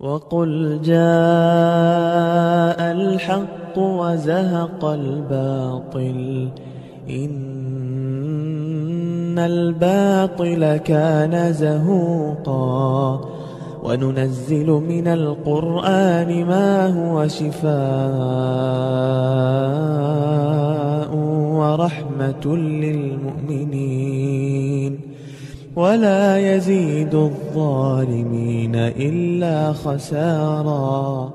وقل جاء الحق وزهق الباطل إن الباطل كان زهوقا وننزل من القرآن ما هو شفاء ورحمة للمؤمنين ولا يزيد الظالمين إلا خسارا.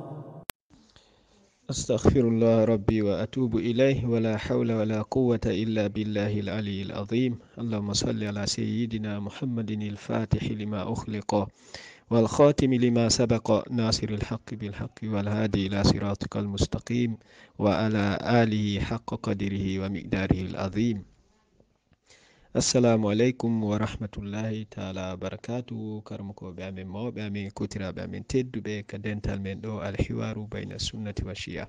أستغفر الله ربي وأتوب إليه ولا حول ولا قوة إلا بالله العلي العظيم. اللهم صل على سيدنا محمد الفاتح لما أخلق والخاتم لما سبق ناصر الحق بالحق والهادي إلى صراطك المستقيم وعلى آله حق قدره ومقداره العظيم. Assalamu alaikum wa rahmatullahi ta'ala barakatuhu. Karmuko be amin mawbe amin kutiraɓe amin tedduɓe ka dental men ɗo alhiwaru bayna sunnati wa shi'a.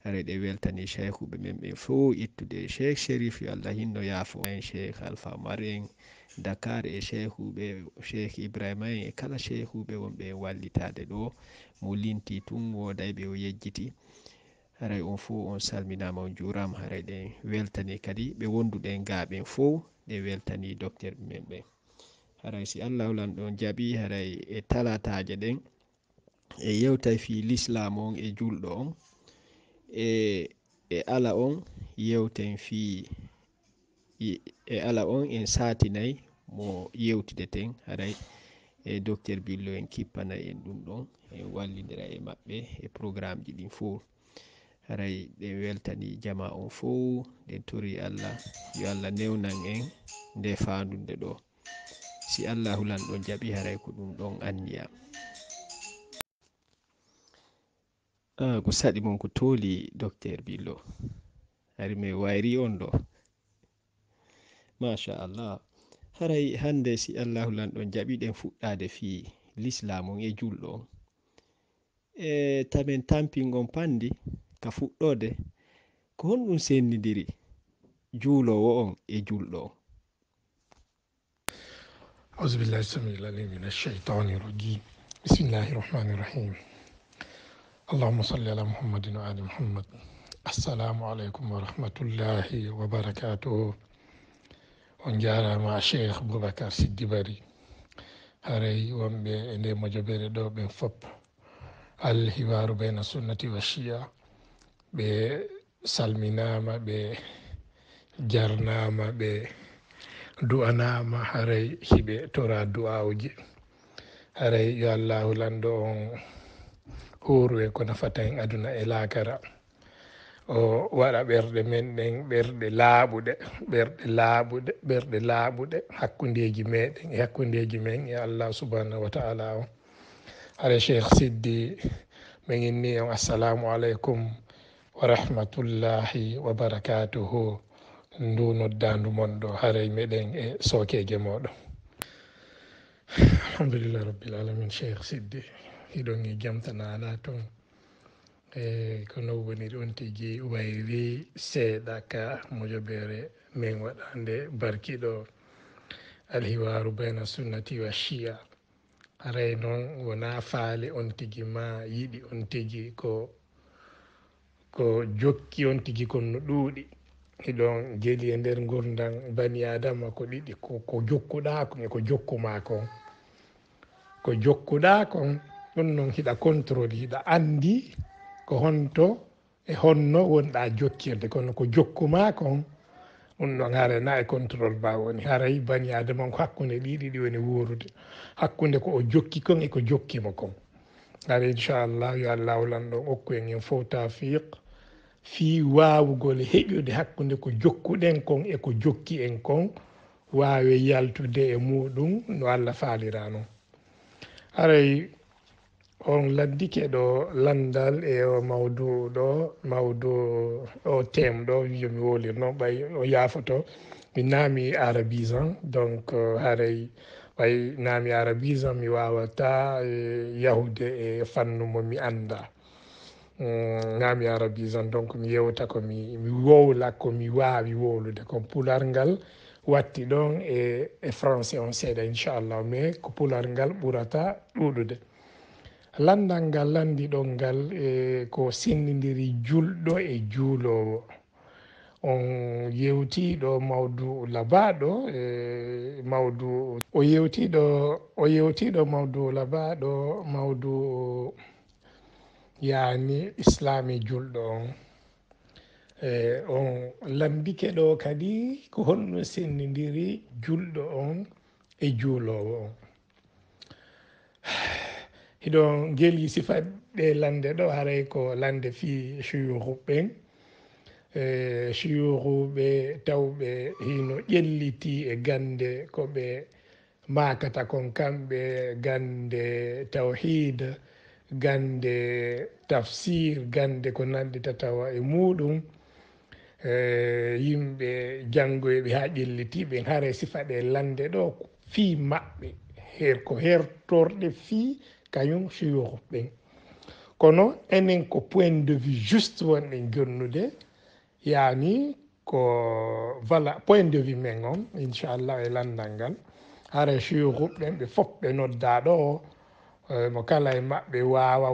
Are ɗe weltani sheikhuɓe men ɓe fo ittude sheikh sherif yo Allah hinno yaafo en, sheikh alpha mar en Dakar e sheikhuɓe sheikh ibrahima en e kala sheikhuɓe wonɓe wallitade ɗo mo linti tun wodayɓe o yejjiti. Haray on fo on salminama on jurama. Haray ɗen weltani kadi ɓe wonduɗen gaɓen fo ɗe weltani docteur men ɓe. Haray si Allah lan ɗon jaɓi haray e talataje ɗen e yewtay fi l'islam on e julɗo on e ala on yewten fi e ala on en satinay mo yewtideten. Haray e docteur Billo en kippanay en ɗum ɗon en wallidira e maɓɓe e programme ji ɗin fo. Haray ɗe weltani jama on fo ɗen tori Allah yo Allah newnan en nde faandude ɗo. Si Allahu lan ɗon jaɓi haray ko ɗum ɗon anniya. Ko saɗi mon ko tooli docteur Billo. Hari mi wayri on ɗo. Masha Allah. Haray hande si Allahu lan ɗon jaɓi ɗen fuɗɗade fi l'islam on e julɗo on. Tamen tampingon pandi ka fuɗɗode ko honɗum sennidiri juulowo on e julɗo on. أعوذ بالله السميع العليم من الشيطان الرجيم بسم الله الرحمن الرحيم اللهم صل على محمد وآل محمد. السلام عليكم ورحمة الله وبركاته. on jarama Cheikh Boubacar Siddi Bari. haray wonɓe e nde mojobere ɗo ɓen fop alhiwaru bayna sunnati wa shi'a ɓe salminama, ɓe jarnama, ɓe du'anama. haray hiɓe tora du'awuji. haray yo Allahu lanɗo on huru en ko nafata en aduna e lakara. o waɗa ɓerɗe men ɗen ɓerɗe laaɓuɗe hakkundeji meɗen e hakkundeji men e Allah subhanahu wa ta'ala o. haray Cheikh Siddi min inni on assalamu aleykum wa rahmatullahi wa barakatuhu. ndu noddandu mon ɗo haray meɗen e sokeje moɗon. alhamdulillah rabbil alamin. Cheikh Siddi hiɗon e jamtana ala toon e kono woniri on tigi wayri seeɗa ka mojobere min waɗande barkiɗo alhiwaru bayna sunnati wa shi'a. haray noon wona faale on tigi ma yiɗi on tigi ko jokki on tigi kon no ɗuuɗi. hiɗon jeli e nder gurdam bani adama ko ɗiɗi ko jokkuɗa kon e ko jokkuma kon. ko jokkuɗa kon ɗum noon hiɗa contrôle, hiɗa andi ko honto e honno wonɗa jokkirde. kono ko jokkuma kon ɗum ɗon harana e contrôle ba woni. haray bani adama ko hakkunde ɗiɗi woni wuurude, hakkunde ko o jokki kon e ko jokkimo kon. haray inchallah yo Allah lan ɗon okku en fof tawfiq fi wawugol heƴude hakkunde ko jokkuɗen kon e ko jokki en kon wawe yaltude e muɗum no Allah faalira noon. haray on laddike ɗo landal e o mawdu ɗo o thème ɗo yomi wolirno ɓay o yaafoto mi naami arabisant. donc haray ɓay naami arabisant mi wawata yahude e fannu mo mi anda. naami arabisant donc mi yewta ko mi wowla ko mi wawi wowlude. ko pular ngal watti ɗon e français on seeɗa inchallah, mais ko pular ngal ɓurata ɗuɗude. landal ngal landiɗon ngal ko sennidiri julɗo e juulowo. On yewtiɗo mawdu labaɗo mawdu o yewtiɗo mawdu labaɗo mawdu yani islam e julɗo on lambike ɗo kadi ko honno sennidiri julɗo on e juulowo on. hiɗon geli sifaɗe lande ɗo haray ko lande fi shuyuhu ɓen shuyuhuɓe tawɓe hino ƴelliti e gande ko ɓe makata kon kamɓe gande tawhid gande tafsir gande ko nandita tawa e muɗum yimɓe janngoyɓe ha ƴellitiɓe haare sifaɗe lande ɗo fi maɓɓe ko hertorɗe fi kañum shuyuhu ɓen kono enen ko point de vue juste wonɗen jonnude yani ko voilà point de vue men on inchallah e landal ngal hara shuyuhu ɓen ɓe fof ɓe noddaɗo mo kala e maɓɓe wawa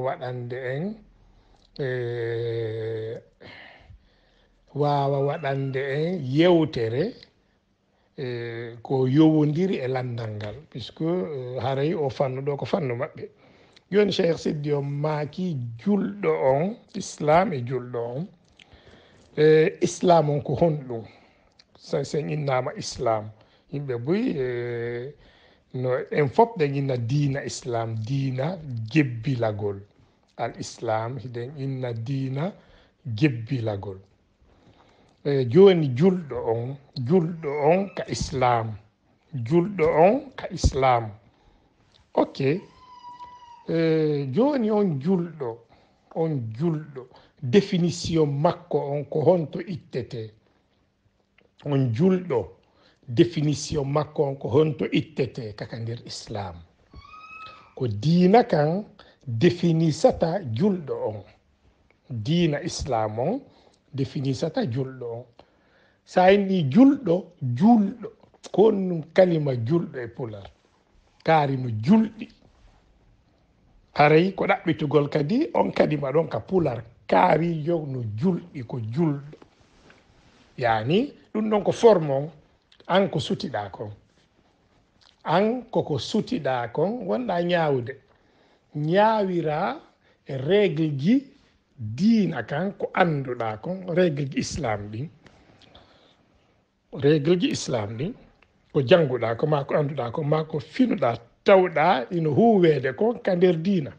waɗande en yewtere ko yowodiri e landal ngal puisque haray o fannu ɗo ko fannu maɓɓe. Joni Cheikh Siddi o maaki julɗo on islam e julɗo on islam on ko honɗum sen innama islam yimɓe boyi no en fof ɗen inna diina islam diina jebbilagol al islam hiɗen inna diina jebbilagol joni julɗo on ka islam julɗo on ka islam ok joni on julɗo définition makko on ko honto ittete on julɗo définition makko on ko honto ittete kaka nder islam ko diina kan définisata julɗo on diina islam on définisata julɗo on sa inni julɗo ko wonnum kalima julɗo e pular kaarino julɗi haray ko ɗaɓɓitugol kadi on kadima ɗon ka pular kaarijo no julɗi ko julɗo yani ɗum ɗon ko forme on an ko sutiɗa kon an koko sutiɗa kon wonɗa ñaawde ñaawira e règle ji diina kan ko annduɗa kon règle ji islam ɗin ko jannguɗa ko ma ko annduɗa ko ma ko finuɗa tawɗa ino huwede kon ka nder diina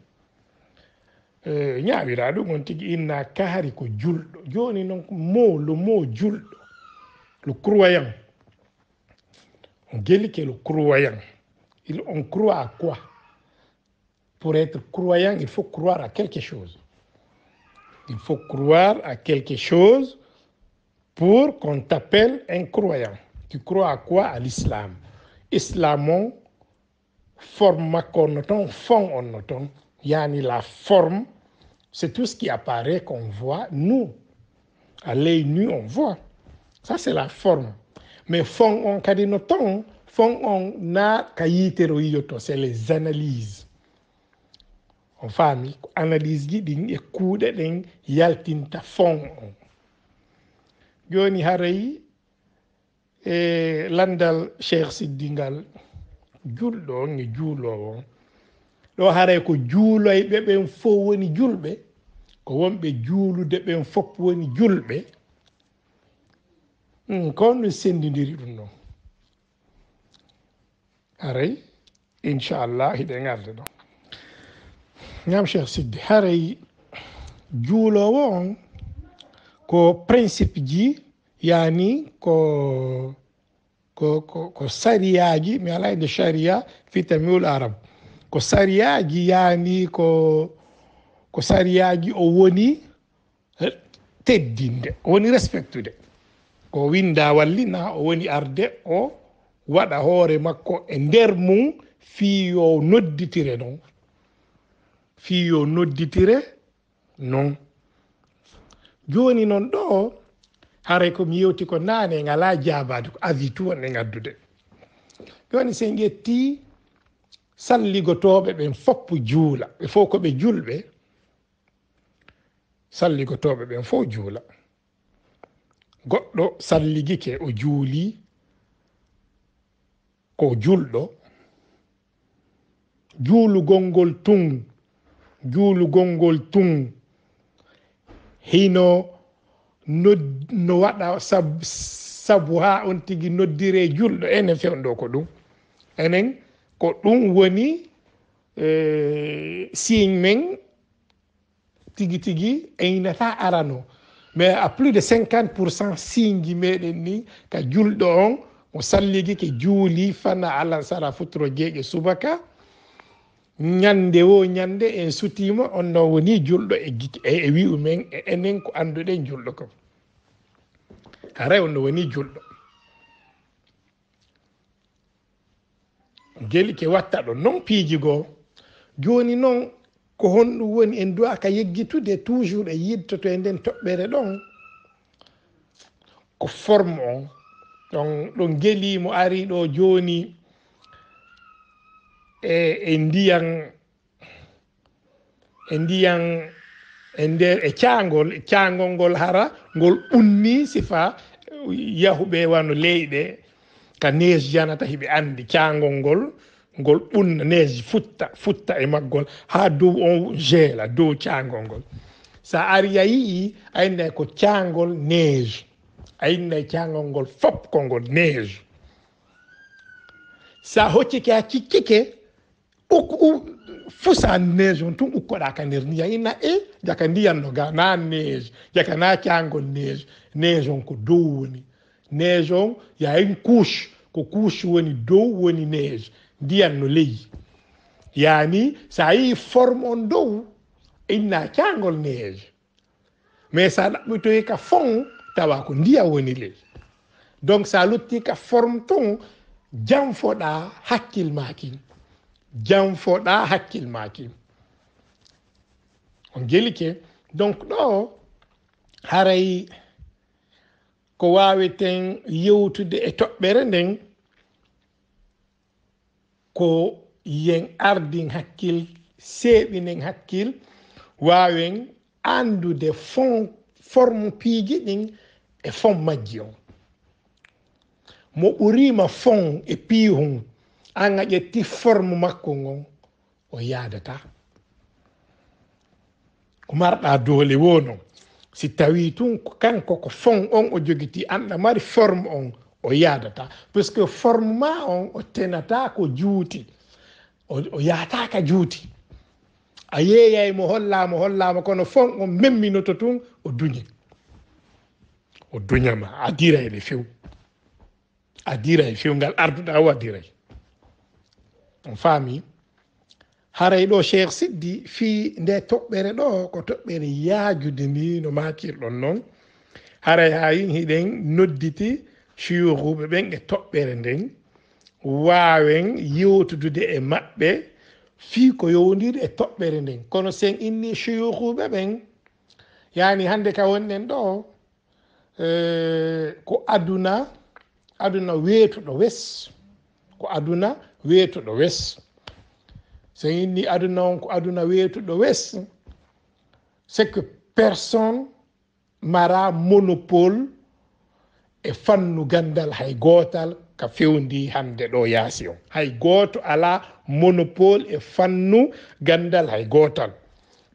ñaawira ɗum on tigi inna kaari ko julɗo joni noon le mot julɗo le croyant on geli que le croyant on croit à quoi? Pour être croyant il faut croire à quelque chose. Il faut croire à quelque chose pour qu'on t'appelle un croyant. Tu crois à quoi? À l'islam. Islamon forme makonoton, fond onoton. Yani la forme, c'est tout ce qui apparaît qu'on voit. Nous, à l'œil nu, on voit. Ça, c'est la forme. Mais fond on kadinoton, fond on na kayitero yoto, c'est les analyses. On famille analyse ji ɗin e kuuɗe ɗen yaltinta fond on joni haray e landal Cheikh Siddi ngal julɗo on e juulowo on ɗo haray ko juuloyɓe ɓen fof woni julɓe ko wonɓe juulude ɓen fof woni julɓe ko no sendidiri ɗum ɗon haray inchallah hiɗen arde ɗon ñam Cheikh Siddi haray juulowo on ko principe ji yani ko sariyaji mi ala inde sharia fi tamiul arab ko sariyaji yani ko sariyaji o woni teddinde o woni respectude ko winda wallina o woni arde o waɗa hoore makko e nder mum fi yo nodditire non fi yo nodditire non joni noon ɗo haray komi yewti ko naane ngala jaabade ko avis tu wonɗe ngaddude joni sen ƴetti salligotoɓe ɓen fopp juula ɓe fof ko ɓe julɓe salligotoɓe ɓen fof juula goɗɗo salligike o juuli ko julɗo juulugol ngol tun hino no waɗa sabu ha on tigi noddire julɗo enen fewndo ko ɗum enen ko ɗum woni signe men tigi aynata arano mais à plus de 50% signe ji meɗen ni ka julɗo on o salligi ke juuli fana alansara futuro jeeƴe subaka ñande wo ñande en sutima on no woni julɗo e wi'u men enen ko anduɗen julɗo ko haray on no woni julɗo geli ke watta ɗo non piiji goo joni noon ko honɗum woni en duwa ka yeggitude toujours e yidtoto e nden toɓɓere ɗon ko forme on ɗon geli mo ari ɗo joni e ndiyan e nder e caangol ngol hara ngol ɓunni sifa yahuɓe wano leyɗe ka neige janata hiɓe andi caangol ngol ɓunna neige futta e maggol ha dow on jeela dow caangol ngol sa ari a yii a innay ko caangol neige a innay caangol ngol fop kongol neige sa hoccike a ciccike fusa neige on tun ukkoɗa ka nder ndiyam inna jaka ndiyam no ga na neige jaka na caangol neige on ko dow woni neige on yayin couche ko couche woni dow woni neige ndiyam no leydi yani sa yi forme on dow inna caangol neige mais sa ɗaɓɓitoyi ka fond tawa ko ndiyam woni leydi donc sa lutti ka forme ton janfoɗa hakkil maki on gelike donc ɗo haray ko waweten yewtude e toɓɓere nden ko yen ardin hakkil seeɓinen hakkil wawen andude forme piiji ɗin e fond majji on mo ɓurima fond e piihum an a ƴetti forme makko ngon o yaadata ko marɗa doole wono si tawi tun kanko ko fond on o jogiti anɗa mari forme on o yaadata puisque forme ma on o tenata ko juuti o yataka juuti a yeeyay mo hollama kono fond on memminoto tun o duñama a diray le few ngal arduɗa o a diray on faami haray ɗo cheikh siddi fi nde toɓɓere ɗo ko toɓɓere yaajude ni no makirɗon noon haray ha yin hiɗen nodditi suyuhuɓe ɓen e toɓɓere nden wawen yewtudude e maɓɓe fi ko yowndiri e toɓɓere nden kono sen inni suyuhuɓe ɓen yani hande ka wonɗen ɗo ko aduna weetuɗo wes ko aduna weetuɗo wes so inni aduna on ko aduna weetuɗo wes c'est que personne mara monopole e fannu gandal hay gootal ka fewndi hande ɗo yaasi on hay gooto ala monopole e fannu gandal hay gootal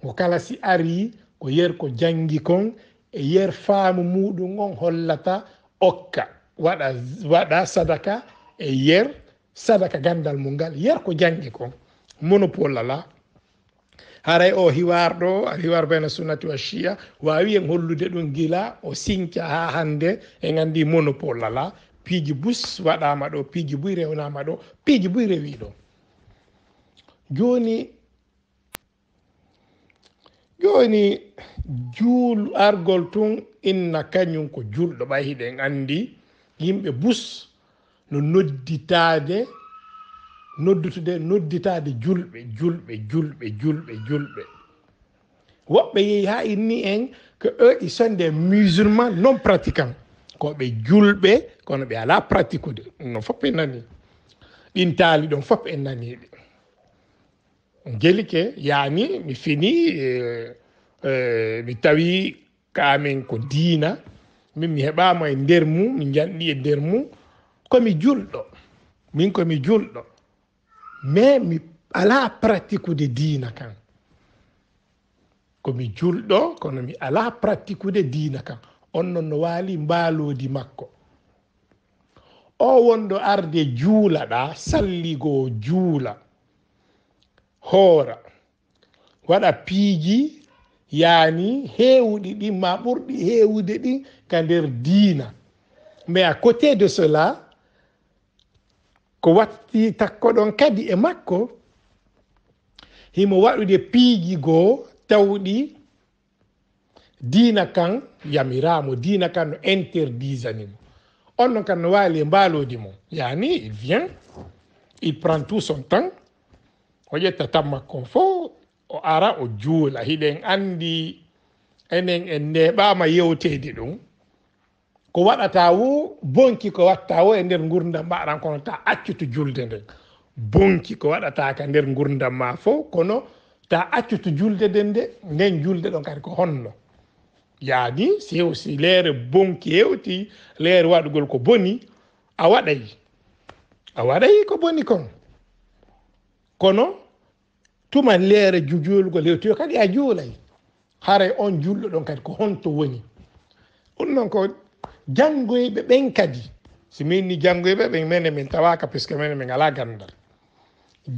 mo kala si ari ko yer ko jangi kon e yer faamu muɗum on hollata okka waɗa sadaka e yer sadaka gandal mum ngal yer ko jangi kon monopole ala haray o hiwarɗo hiwar bayna sunnati wa shia wawi en hollude ɗum gila o sinca ha hande en andi monopole ala piiji bus waɗama ɗo piiji buy rewnama ɗo piiji buy rewi ɗo joni juul argol tun inna kañum ko julɗo ɓay hiɗen andi yimɓe bus no nodditade julɓe woɓɓe yehi ha inni en que eux ils sont des musulmans non pratiquants ko ɓe julɓe kono ɓe ala pratiquude non fof en nani ɗin taali ɗon fof en naniɗe gelike yani mi fini mi tawi kamen ko diina min mi heɓama e nder mum mi janɗi e nder mum komi julɗo min komi julɗo mais mi ala pratique de diina kan komi julɗo kono mi ala pratique de diina kan on non no waali mbaalodi makko o wonɗo arde juulaɗa salligo juula hoora waɗa piiji yani heewɗi ɗi ma ɓurɗi heewude ɗi ka nder diina mais à côté de cela ko watti takkoɗon kadi e makko himo waɗude piiji goo tawɗi diina kan yamiramo diina kan no interdisanimo on non kan no waali e mbaalodi mum yani il vient il prend tout son temps o ƴetta tan makko fof o ara o juula hiɗen andi enen en neɓama yewtede ɗum ko waɗata wo bonki ko watta wo e nder gurdam maɗan kono ta accuto julde nden bonki ko waɗata ka nder gurdam ma fof kono ta accuto julde nden nde nden julde ɗon kadi ko honno yaani si leere bonki hewti leere waɗugol ko boni a waɗay ko boni kon kono tuma leere julgol hewti kadi a juulay haray on julɗo ɗon kadi ko honto woni ɗum noon ko janngoyɓe ɓen kadi si min ni janngoyɓe ɓen menen min tawaka puisque menen min ala gandal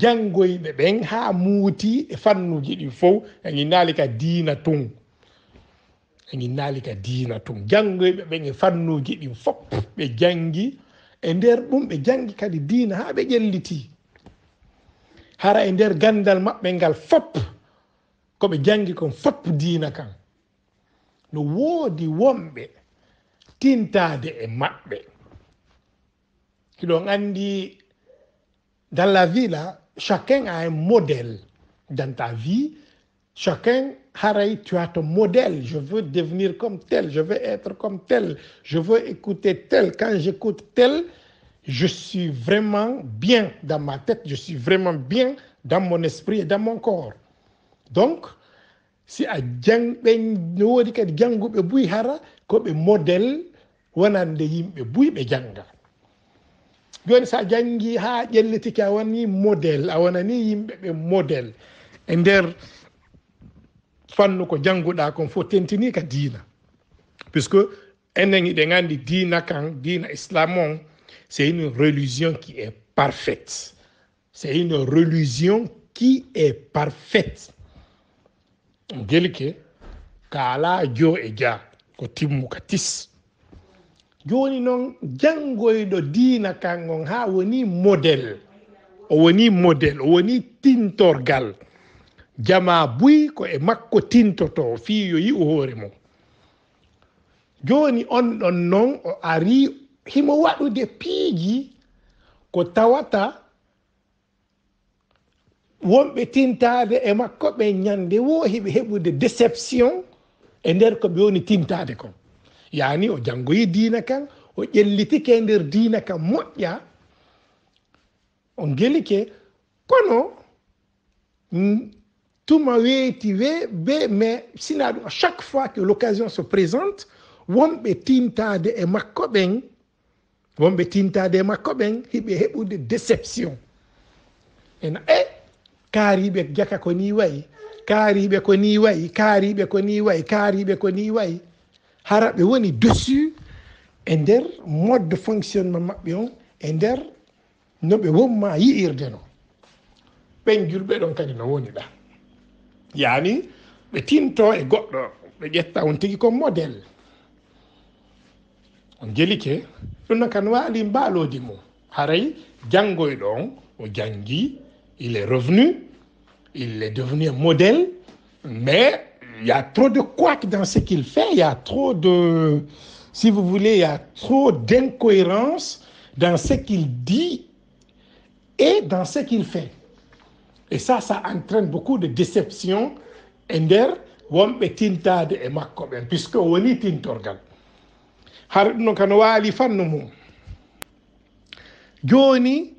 janngoyɓe ɓen ha muuti e fannuji ɗi fof eñi naali ka diina tun janngoyɓe ɓen e fannuji ɗin fof ɓe janngi e nder ɗum ɓe janngi kadi diina ha ɓe ƴelliti hara e nder gandal maɓɓe ngal fopp koɓe janngi kon fopp diina kan no woodi wonɓe tintade e maɓɓe hiɗon andi dans la vie là chacun a un modèle dans ta vie chacun haray tu as ton modèle je veux devenir comme tel je veux être comme tel je veux écouter tel quand j'écoute tel je suis vraiment bien dans ma tête je suis vraiment bien dans mon esprit et dans mon corps donc si a ɓe no woodi kadi jannguɓe buy hara koɓe modèle wonande yimɓe buy ɓe jannga joni sa janngi ha ƴellitiki a woni modèle a wonani yimɓe ɓe modèle e nder fannu ko jannguɗa kon fof tentini ka diina puisque enen iɗen andi diina kan diina islam on c'est une religion qui est parfaite c'est une religion qui est parfaite gelike kala jo e ja ko timmu ka tis joni noon janngoyɗo diina kan on ha woni modèle o woni tintorgal jama buy ko e makko tintoto fi yo yi'u hoore mum joni on ɗon noon o ari himo waɗude piiji ko tawata wonɓe tintade e makko ɓe ñande wo hiɓe heɓude déception e nder ko ɓe woni tintade kon yani o janngoyi diina kan o ƴellitike e nder diina kan moƴƴa on gelike kono tuma weeti be mais sina ɗum à chaque fois que l'occasion se présente wonɓe tintade e makko ɓen hiɓe heɓude déception ena kaariɓe jaka ko ni wayi kaariɓe ko ni wayi hara ɓe woni dessus e nder mode de fonctionnement maɓɓe on e nder no ɓe wonma yi'irde no ɓen julɓe ɗon kadi no woni ɗa yani ɓe tinto e goɗɗo ɓe ƴetta on tigi ko modèle on jelike ɗum noon kan waali mbaalodi mum haray janngoyɗo on o janngi il est revenu il est devenu un modèle mais il y a trop de couacs dans ce qu'il fait il y a trop de si vous voulez il y a trop d'incohérence dans ce qu'il dit et dans ce qu'il fait et ça entraîne beaucoup de déception e nder wonɓe tintade e makko ɓen puisque woni tintorgal har ɗum noon kano waali fannu mum joni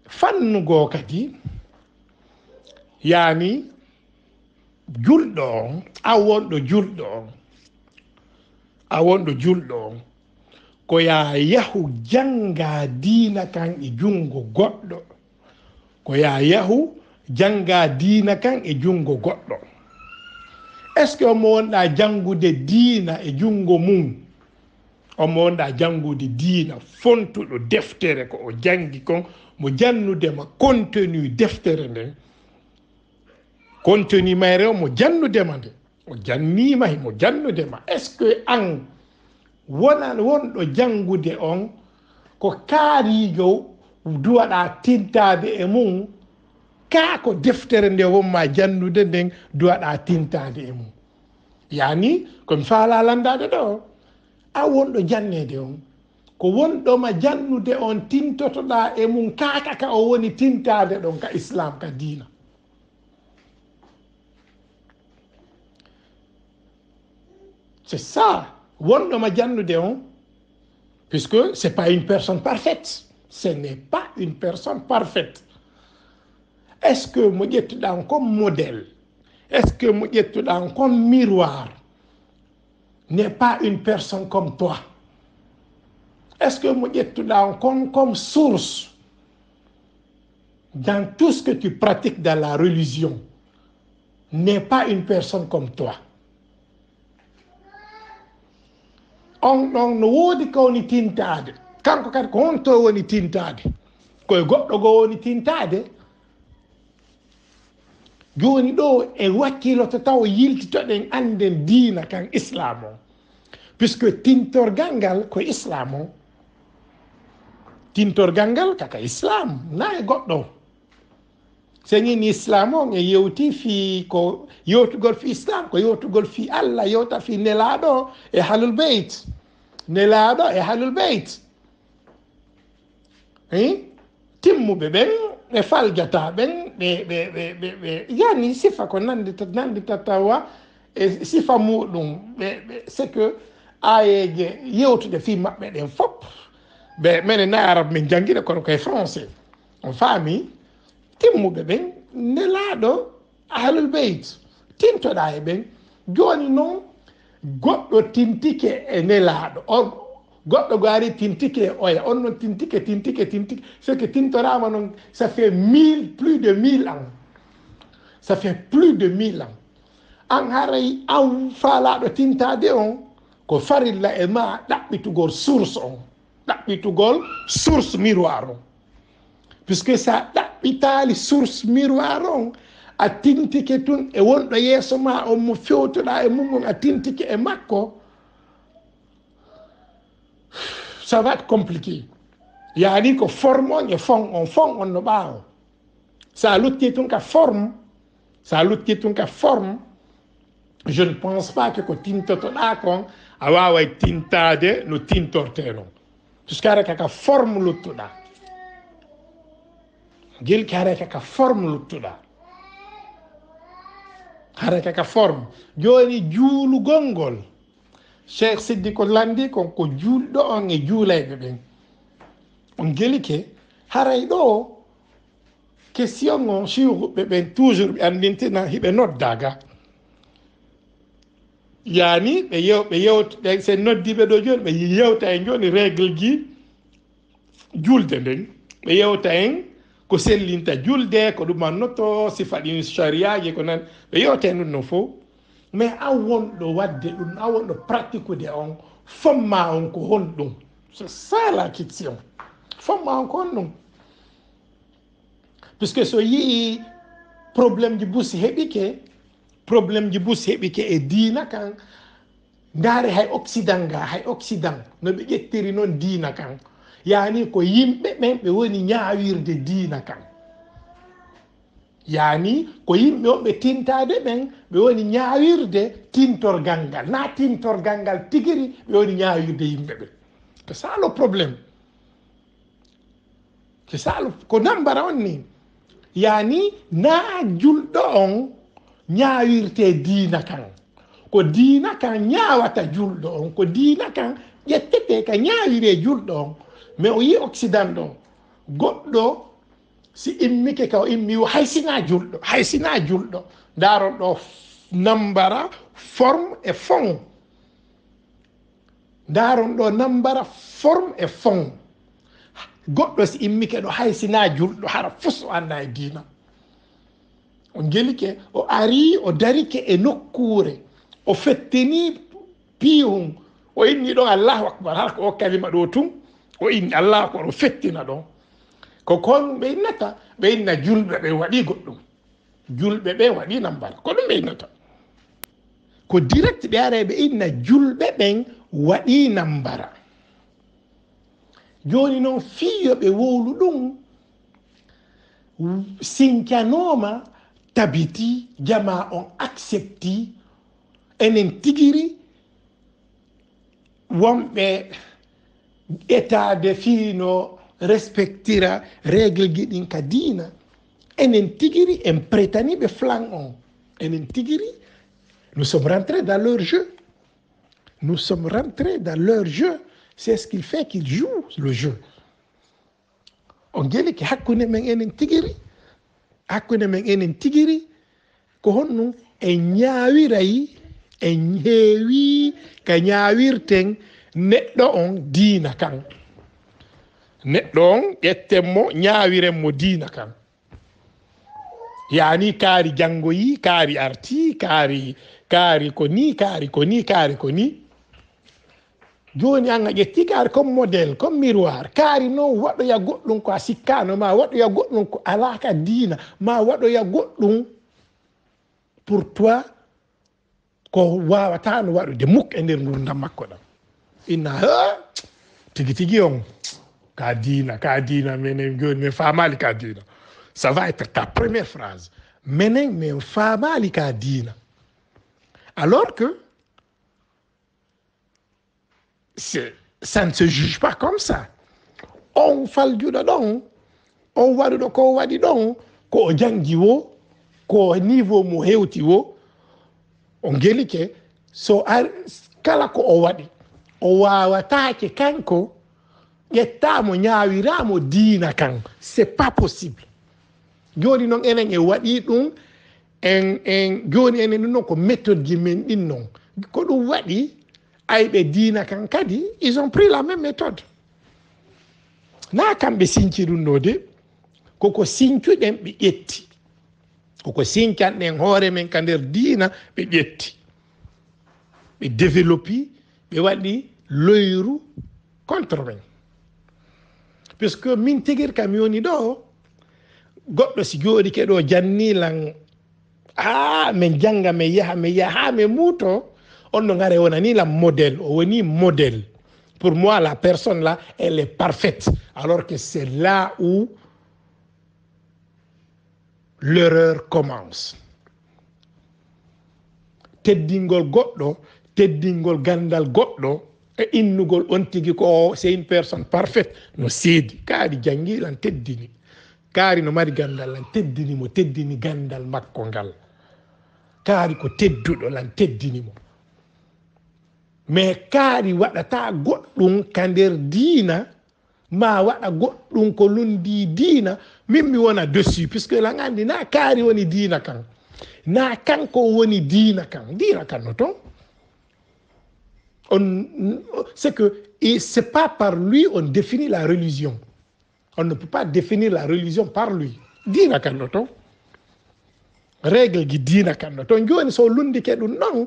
fannu goo kadi yani julɗo on a wonɗo julɗo on a wonɗo julɗo on ko ya yahu janga diina kan e jungo goɗɗo ko ya yahu janga diina kan e jungo goɗɗo est ce que omo wonɗa jangude diina e jungo mum omo wonɗa jangude diina fontuɗo deftere ko o jangi kon mo jannudema contenu deftere nden contenu mayre o mo jannudema nde o jannima mo jannudema est ce que an wonɗo jangude on ko kaarijo duwaɗa tintade e mum ka ko deftere nde wonma jannude nden duwaɗa tintade e mum yani komi faala landade ɗo a wonɗo jannede on ko wonɗoma jannude on tintotoɗa e mum kaka ka o woni tintade ɗon ka islam ka diina c'est ça wonɗoma jannude on puisque c'est pas une personne parfaite ce n'est pas une personne parfaite est ce que mo ƴettuɗan comme modèle est ce que mo ƴettuɗan comme miroir n'est pas une personne comme toi est ce que mo ƴettuɗan comme source dans tout ce que tu pratiques dans la religion n'est pas une personne comme toi on ɗon no woodi ko woni tintade kanko kadi ko honto woni tintade koye goɗɗo go woni tintade joni ɗo e wakkiloto taw yiltitoɗen anden diina kan islam o puisque tintorgal ngal ko islam o tintorgal ngal kaka islam na e goɗɗo señini islam on e yewti fi ko yewtugol fi islam ko yewtugol fi allah yewta fi nelaɗo e halul beyt nelaɗo e halul beyt timmuɓe ɓen ɓe faljata ɓen ɓe yani sifa ko nandita tawa e sifa muɗum ɓe c'est que ayeje yewtude fi maɓɓe ɗen fop ɓe minen na arabe min jangguiɗe kono koye français on faami timmuɓe ɓen nelaɗo ahlul beyt tintoɗa e ɓen joni noon goɗɗo tintike e nelaɗo on goɗɗo gari tintike e oya on noon tintike c'est que tintorama noon ça fait plus de 1000 ans ça fait plus de 1000 ans an haray an faalaɗo tintade on ko farilla e ma ɗaɓɓitugol source on ɗaɓɓitugol source miroir on puisque sa ɗaɓɓitali source miroir on a tintike tun e wonɗo yeeso ma on mo fewtoɗa e mum on a tintike e makko ça va être compliqué yani ko forme on e fon on no ɓaawo sa lutti tun ka forme je ne pense pas que ko tintotoɗa kon a wawa tintade no tintorte non puisque ara kaka forme luttuɗa gilki hara kaka forme luttuɗa hara kaka forme joni juulugol ngol cheikh siddi ko landi kon ko juulɗo on e juulayɓe ɓen on gelike haray ɗo question on siwɓe ɓen toujours ɓe andintina hiɓe noddaga yani ɓe yewta se noddiɓe ɗo joni ɓe yewta en joni règle ji julde nden ɓe yewta en ko sellinta julde ko ɗum annoto si faɗin shariaji ko nan ɓe yewta en ɗum non fof mais a wonɗo wadde ɗum a wonɗo pratiqueude on fomma on ko hon ɗum c'est ça la question fomma on ko hon ɗum puisque so yii probléme ji busi heɓike e diina kan ndaare hay occident no ɓe ƴettiri noon diina kan yani ko yimɓe ɓen ɓe woni ñaawirde diina kan yani ko yimɓe on ɓe tintade ɓen ɓe woni ñaawirde tintorgal ngal na tintorgal ngal tigiri ɓe woni ñaawirde yimɓe ɓen c'est ça le problème c'est ça ko nambara on ni yani na julɗo on ñaawirte diina kan ko diina kan ñaawata julɗo on ko diina kan ƴettete ka ñaawire julɗo on mais o yi occident ɗo goɗɗo si immike ka o immi haysina julɗo ndaron ɗo nambara forme et fond ndaron ɗo nambara forme et fond goɗɗo si immike ɗo haysina julɗo hara fus o anda e diina o gelike o ari o darike e nokkure o fettini piyum o inni ɗon allahu akbar hara ko o kalima ɗo tun o inni allahu akbar o fettina ɗon ko kon ɓe innata ɓe inna julɓe ɓe waɗi goɗɗum julɓe ɓe waɗi nambara ko ɗum ɓe innata ko direct ɓe ara ɓe inna julɓe ɓen waɗi nambara joni noon fiyo ɓe wowlu ɗum sinkanoma tabiti jama on accepti enen tigiri wonɓe étade fiino respectira règle ji ɗin ka diina enen tigiri en pretaniɓe flan on enen tigiri nous sommes rentrés dans leur jeu c'est ce qu'il fait qu'il joue le jeu on geli ki hakkunde men enen tigiri ko honno en ñaawirayi en heewi ka ñaawirten neɗɗo on diina kan neɗɗo on ƴettenmo ñaawirenmo diina kan yani kaari janngoyi kaari arti kaari ko ni joni an a ƴetti kaari comme modèle comme miroir kaari noon waɗoya goɗɗum ko a sikkano ma waɗoya goɗɗum ko alaka diina ma waɗoya goɗɗum pour toi ko wawatano waɗude mukk e nder gurdam makko ɗam inna tigi on ka diina menen joni min famali ka diina ça va être ta première phrase menen min famali ka diina alors que ça ne se juge pas comme ça on faljuɗo ɗon on waɗuɗo ko waɗi ɗon ko o jangi wo ko niveau mo hewti wo on gelike so kala ko o waɗi o wawatake kanko ƴettamo ñawiramo diina kan c'est pas possible joni noon enen e waɗi ɗum en joni enen ɗum noon ko méthode ji men ɗin noon ko ɗum waɗi ayɓe diina kan kadi ils ont pris la même méthode na kamɓe sinci ɗum ɗo de koko sincuɗen ɓe ƴetti koko sincanɗen hoore men ka nder diina ɓe ƴetti ɓe développi ɓe waɗi loyru contre men puisque min tigir kam yoni ɗo goɗɗo si jooɗike ɗo jannilan min janga min yaha ha min muuto on no ngare wonani la modèle o woni modèle pour moi la personne là elle est parfaite alors que c'est là où l'erreur commence teddingol goɗɗo teddingol gandal goɗɗo e innugol on tigi ko c'est une personne parfaite no seedi kaari jangilan teddini kaari no mari gandal lan teddini gandal makko ngal kaari ko tedduɗo lan teddinimo mais kaari waɗata goɗɗum ka nder diina ma waɗa goɗɗum ko lundi diina min mi wona dessus puisque lan andi na kaari woni diina kan na kanko woni diina kan no ton c'est que et c'est pas par lui on définit la religion on ne peut pas définir la religion par lui diina kan no ton règle gi diina kan no ton joni so lundike ɗum non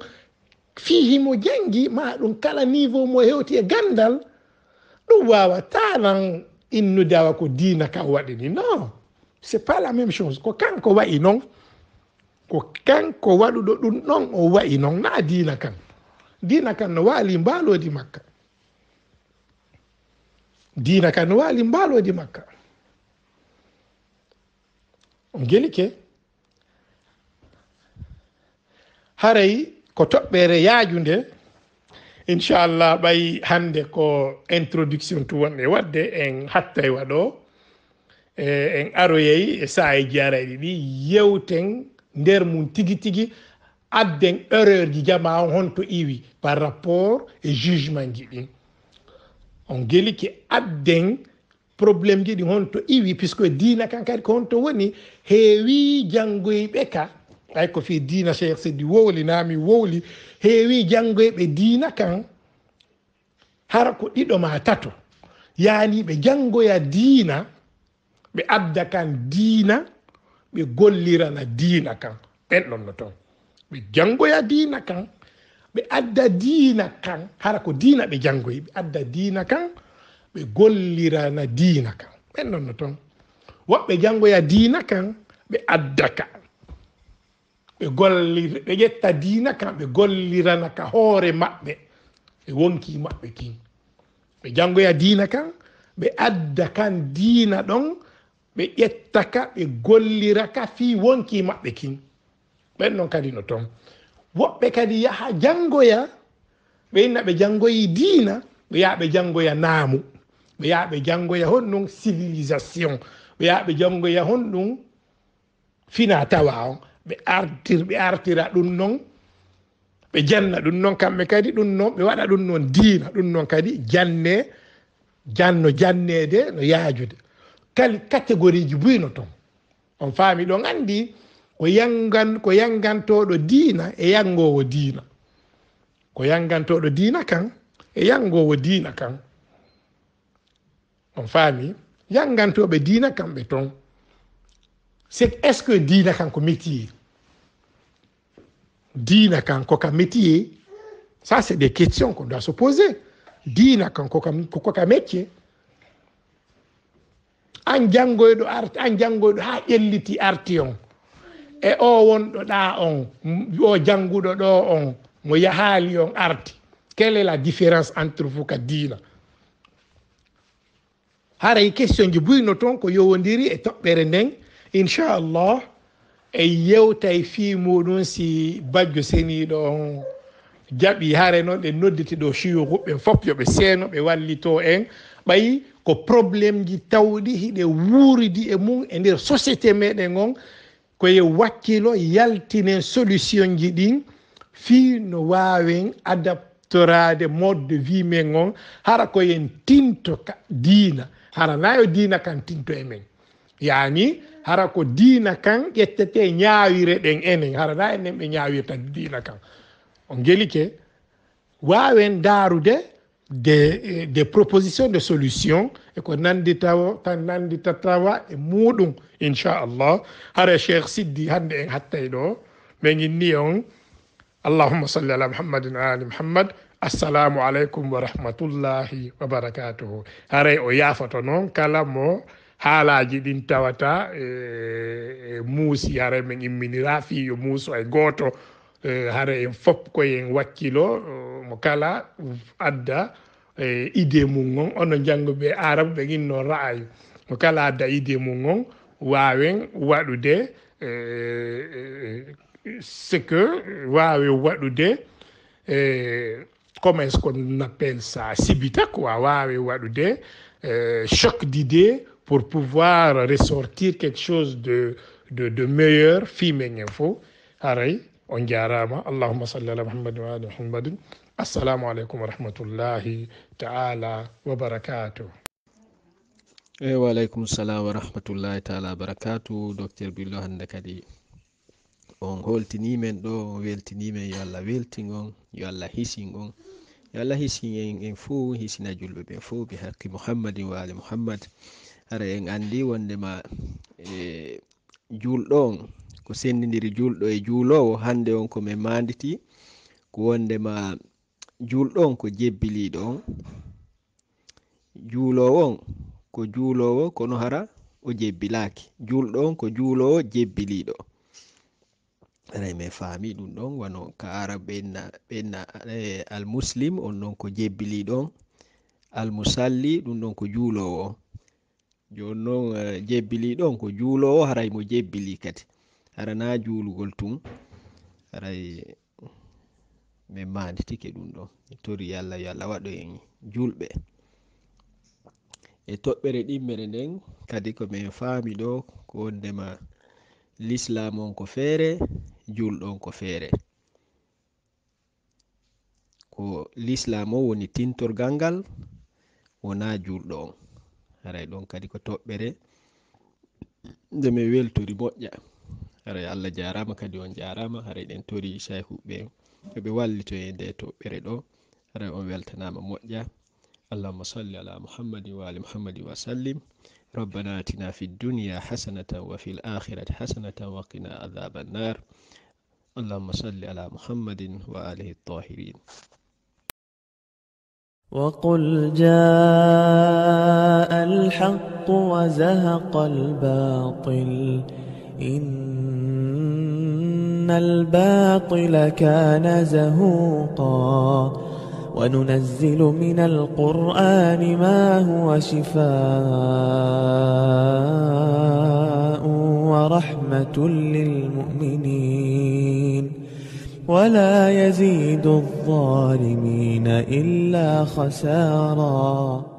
fihi mo jangi ma ɗum kala niveau mo hewti e gandal ɗum wawata nan innude awa ko diina kan waɗini non c'est pas la même chose ko kanko wayi noon ko kanko waɗuɗo ɗum ɗon o wayi noon na diina kan no waali mbalodi makka diina kan no waali mbalodi makka on gelike haray ko toɓɓere yaajunde inchallah ɓay hande ko introduction to wonɗe wadde en hatta e waɗo en aroyey e saaheji arayɗi ɗi yewten nder mum tigi adden erreur ji jama on honto iwi par rapport e jugement ji ɗin on geliki adden probléme ji ɗi honto iwi puisque dina kan kadi ko honto woni heewi janngoyɓe ka ay ko fi dina cheikh sidi wowli nami wowli heewi janngoyɓe dina kan hara ko ɗiɗo ma tato yani ɓe janngoya dina ɓe adda kan dina ɓe gollirana dina kan ɓen ɗon no toon ɓe janngoya dina kan ɓe adda dina kan hara ko dina ɓe janngoyi ɓe adda dina kan ɓe gollirana dina kan ɓen ɗon no toon woɓɓe janngoya dina kan ɓe adda ka ɓe ƴetta dina kan ɓe gollirana ka hoore maɓɓe ɓe wonki maɓɓe kin ɓe janngoya dina kan ɓe adda kan dina ɗon ɓe ƴetta ka ɓe gollira ka fi wonki maɓɓe kin ɓen ɗon kadi no toon woɓɓe kadi yaha janngoya ɓe inna ɓe janngoyi dina ɓe yaha ɓe janngoya naamu ɓe yaha ɓe janngoya honɗum civilisation ɓe yaha ɓe janngoya honɗum fina tawa on ɓe artira ɗum noon ɓe janna ɗum noon kamɓe kadi ɗum noon ɓe waɗa ɗum noon diina ɗum noon kadi jannede no yaajude kali catégorie ji buyno toon on faami ɗon anndi ko yangantoɗo diina e yangowo diina ko yangantoɗo diina kan e yangowo diina kan on faami yangantoɓe diina kamɓe toon est ce que diina kan ko métier diina kan koka métier ça c'est des questions qu'on doit se poser diina kan koka métier an janngoyɗo ha ƴelliti arti on e o wonɗo ɗa on o jannguɗo ɗo on mo yahaali on arti quelle est la différence entre vous ka diina haray question ji buyno toon ko yowodiri e toɓɓere nden inchallah e yewtay fi muɗum si bajjo seniɗo on jaɓi hare noon ɗe nodditi ɗo chiyuɓe fof yoɓe seeno ɓe wallito en ɓayi ko probléme ji tawɗi hiɗe wuuridi e mum e nder société meɗen on koye wakkilo yaltinen solution ji ɗin fi no wawen adaptorade mode de vie men on hara koyen tinto diina hara nayo diina kan tinto e men yani hara ko diina kan ƴettete ñaawire ɗen enen hara na enen ɓe ñaawirta diina kan on gelike wawen daarude des propositions de solution e ko nandita tawa e muɗum inchallah hara cheikh siddi hande en hattay ɗo min inni on allahumma salli ala muhammadin wa ali muhammad assalamu aleykum wa rahmatullahi wa barakatuhu haray o yafoto noon kala mo haalaji ɗin tawata muusi haray min imminira fi yo muuso e gooto hara en fof koyen wakkilo mo kala adda idée mum on ono janngoɓe arabe ɓe ginno ra'ayu mo kala adda idée mum on wawen waɗude ce que wawe waɗude comment est-ce qu'on appelle ça sibita quoi wawe waɗude choc d'idée pour pouvoir ressortir quelque chose de meilleur fi men en fo haray on jarama allahumma salli ala muhammadin wa ali muhammadin assalamu aleykum wa rahmatullahi taala wa barakatuh wa aleykum salam wa rahmatullahi taala wa barakatuh docteur billo hande kadi on holtinimen ɗo weltinimen yo allah weltigon yo allah hisin on yo allah hisin en fo hisina julɓe ɓen fo bi haqqi muhammadin wa ali muhammad hara en andi wondema julɗo on ko sendidiri julɗo e juulowo hande on ko min manditi ko wondema julɗo on ko jebbiliɗo on juulowo on ko juulowo kono hara o jebbilaki julɗo on ko juulowo jebbiliɗo aray min faami ɗum ɗon wano ka arab ɓenna almuslim on ɗon ko jebbiliɗo on almusalli ɗum ɗon ko juulowo on joni noon jebbiliɗo on ko juulowo haray mo jebbili kadi hara na juulugol tun haray min manditike ɗum ɗon tori allah yo allah waɗo en julɓe e toɓɓere ɗimmere nden kadi ko min faami ɗo ko wondema l'islam on ko feere julɗo on ko feere ko l'islam on woni tintorgal ngal wona julɗo on haray ɗon kadi ko toɓɓere nde mi weltori moƴƴa. haray Allah jarama kadi on jarama. haray ɗen tori sayhuɓe ɓe wallito e nde toɓɓere ɗo. haray on weltanama moƴƴa. اللهم صل على محمد وآل محمد وسلم. ربنا آتنا في الدنيا حسنة وفي الآخرة حسنة وقنا عذاب النار. اللهم صل على محمد وآله الطاهرين. وقل جاء الحق وزهق الباطل إن الباطل كان زهوقا وننزل من القرآن ما هو شفاء ورحمة للمؤمنين ولا يزيد الظالمين إلا خسارا.